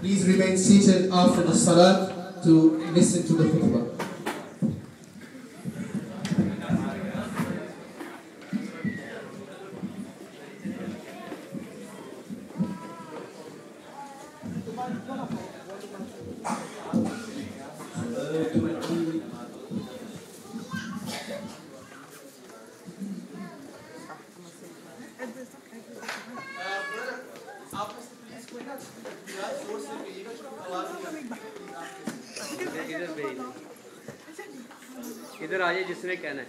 Please remain seated after the salat to listen to the khutbah. इधर आ जाए जिसने कहना है